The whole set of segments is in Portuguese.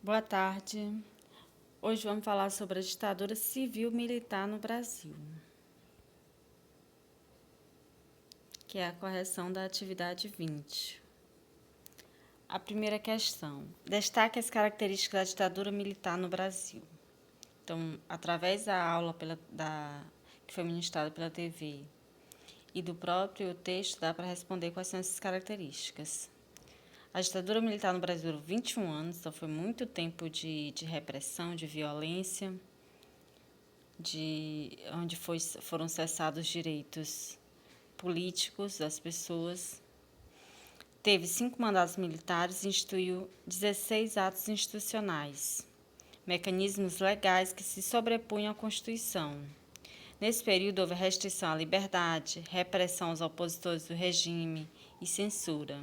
Boa tarde. Hoje vamos falar sobre a ditadura civil-militar no Brasil, que é a correção da atividade 20. A primeira questão: destaque as características da ditadura militar no Brasil. Então, através da aula que foi ministrada pela TV e do próprio texto, dá para responder quais são essas características. A ditadura militar no Brasil durou 21 anos, então foi muito tempo de repressão, de violência, onde foram cessados os direitos políticos das pessoas. Teve 5 mandatos militares e instituiu 16 atos institucionais, mecanismos legais que se sobrepunham à Constituição. Nesse período houve restrição à liberdade, repressão aos opositores do regime e censura.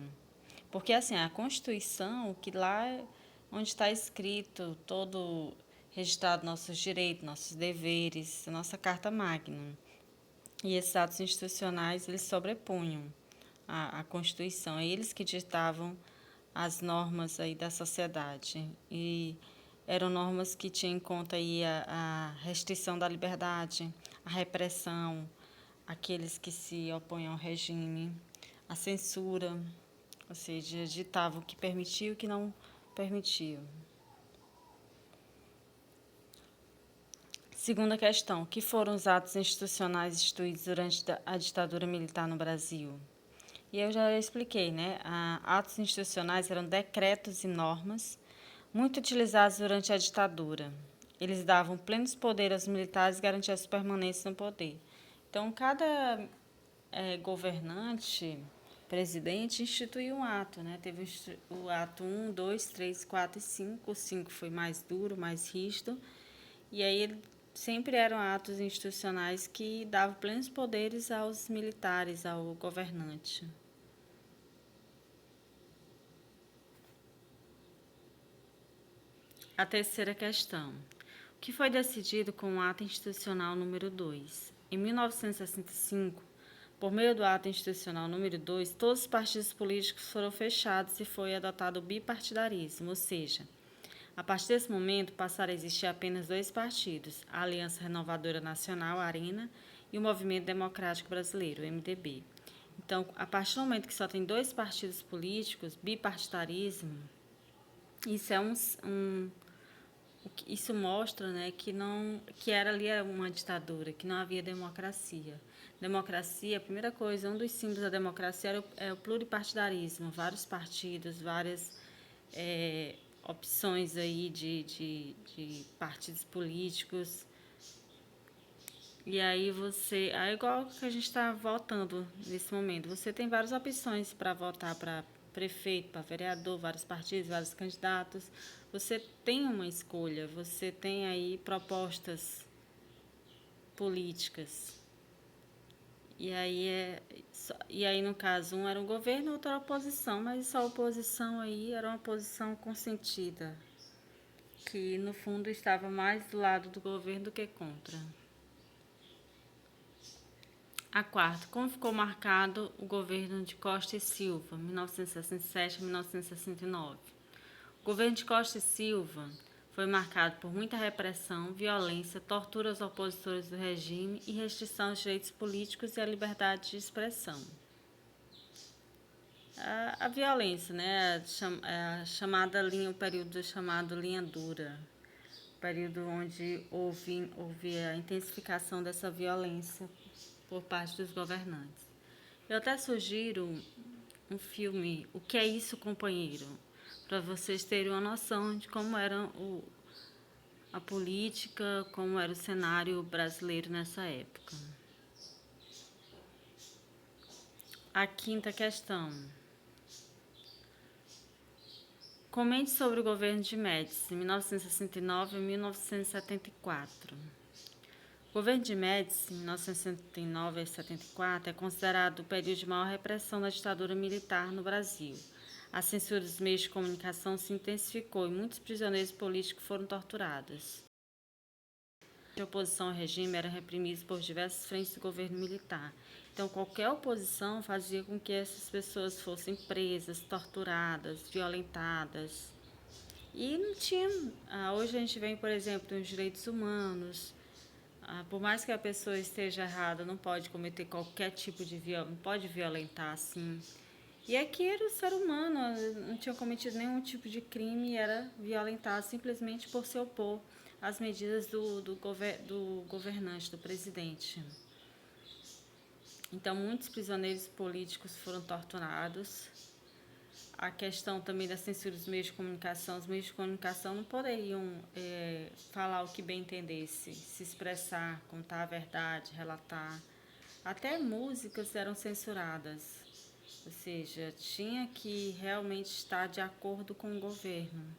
Porque assim, a Constituição, que lá é onde está escrito todo registrado nossos direitos, nossos deveres, nossa Carta Magna. E esses atos institucionais, eles sobrepunham a Constituição. É eles que ditavam as normas aí da sociedade. E eram normas que tinham em conta aí a restrição da liberdade, a repressão, aqueles que se opõem ao regime, a censura, ou seja, ditavam o que permitia e o que não permitia. Segunda questão: o que foram os atos institucionais instituídos durante a ditadura militar no Brasil? E eu já expliquei, né? Atos institucionais eram decretos e normas muito utilizados durante a ditadura. Eles davam plenos poderes aos militares e garantiam a sua permanência no poder. Então, cada governante, presidente, instituiu um ato, né? Teve o ato 1, 2, 3, 4 e 5. O 5 foi mais duro, mais rígido. E aí sempre eram atos institucionais que davam plenos poderes aos militares, ao governante. A terceira questão: o que foi decidido com o ato institucional número 2? Em 1965, por meio do ato institucional número 2, todos os partidos políticos foram fechados e foi adotado o bipartidarismo, ou seja, a partir desse momento passaram a existir apenas 2 partidos, a Aliança Renovadora Nacional, ARENA, e o Movimento Democrático Brasileiro, MDB. Então, a partir do momento que só tem 2 partidos políticos, bipartidarismo, isso é isso mostra, né, que era ali uma ditadura, que não havia democracia. Democracia, a primeira coisa, um dos símbolos da democracia é o pluripartidarismo, vários partidos, várias opções aí de partidos políticos. E aí é igual que a gente está votando nesse momento. Você tem várias opções para votar para prefeito, para vereador, vários partidos, vários candidatos. Você tem uma escolha, você tem aí propostas políticas. E aí no caso, um era o governo, outro era a oposição, mas essa oposição aí era uma oposição consentida, que no fundo estava mais do lado do governo do que contra. A quarta: como ficou marcado o governo de Costa e Silva, 1967 a 1969? O governo de Costa e Silva foi marcado por muita repressão, violência, tortura aos opositores do regime e restrição aos direitos políticos e à liberdade de expressão. A violência, né, a chamada linha, o período chamado linha dura, período onde houve a intensificação dessa violência por parte dos governantes. Eu até sugiro um filme, O que é isso, companheiro? Para vocês terem uma noção de como era a política, como era o cenário brasileiro nessa época. A quinta questão: comente sobre o governo de Médici, 1969 a 1974. O governo de Médici, 1969 a 74, é considerado o período de maior repressão da ditadura militar no Brasil. A censura dos meios de comunicação se intensificou e muitos prisioneiros políticos foram torturados. A oposição ao regime era reprimida por diversas frentes do governo militar. Então, qualquer oposição fazia com que essas pessoas fossem presas, torturadas, violentadas. E não tinha. Hoje a gente vem, por exemplo, nos direitos humanos. Por mais que a pessoa esteja errada, não pode cometer qualquer tipo de violência, não pode violentar assim. E aqui era o ser humano, não tinha cometido nenhum tipo de crime e era violentado simplesmente por se opor às medidas do governante, do presidente. Então, muitos prisioneiros políticos foram torturados. A questão também da censura dos meios de comunicação. Os meios de comunicação não poderiam falar o que bem entendesse, se expressar, contar a verdade, relatar. Até músicas eram censuradas, ou seja, tinha que realmente estar de acordo com o governo.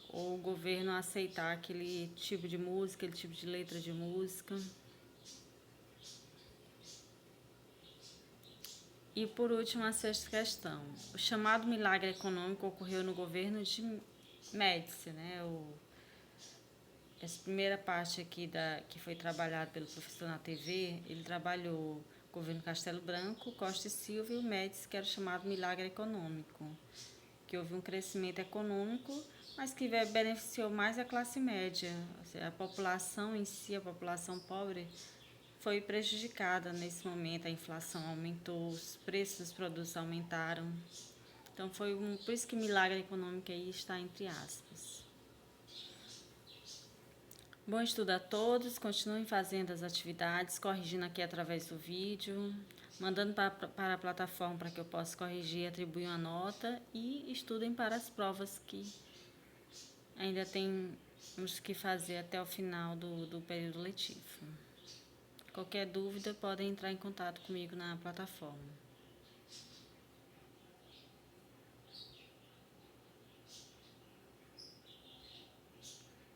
Ou o governo aceitar aquele tipo de música, aquele tipo de letra de música. E por último, a sexta questão. O chamado milagre econômico ocorreu no governo de Médici, né? Essa primeira parte aqui que foi trabalhada pelo professor na TV, ele trabalhou o governo Castelo Branco, Costa e Silva e o Médici, que era o chamado milagre econômico, que houve um crescimento econômico, mas que beneficiou mais a classe média. Ou seja, a população em si, a população pobre, foi prejudicada nesse momento. A inflação aumentou, os preços dos produtos aumentaram. Então, por isso que milagre econômico aí está entre aspas. Bom estudo a todos, continuem fazendo as atividades, corrigindo aqui através do vídeo, mandando para a plataforma para que eu possa corrigir e atribuir uma nota, e estudem para as provas que ainda temos que fazer até o final do período letivo. Qualquer dúvida, podem entrar em contato comigo na plataforma.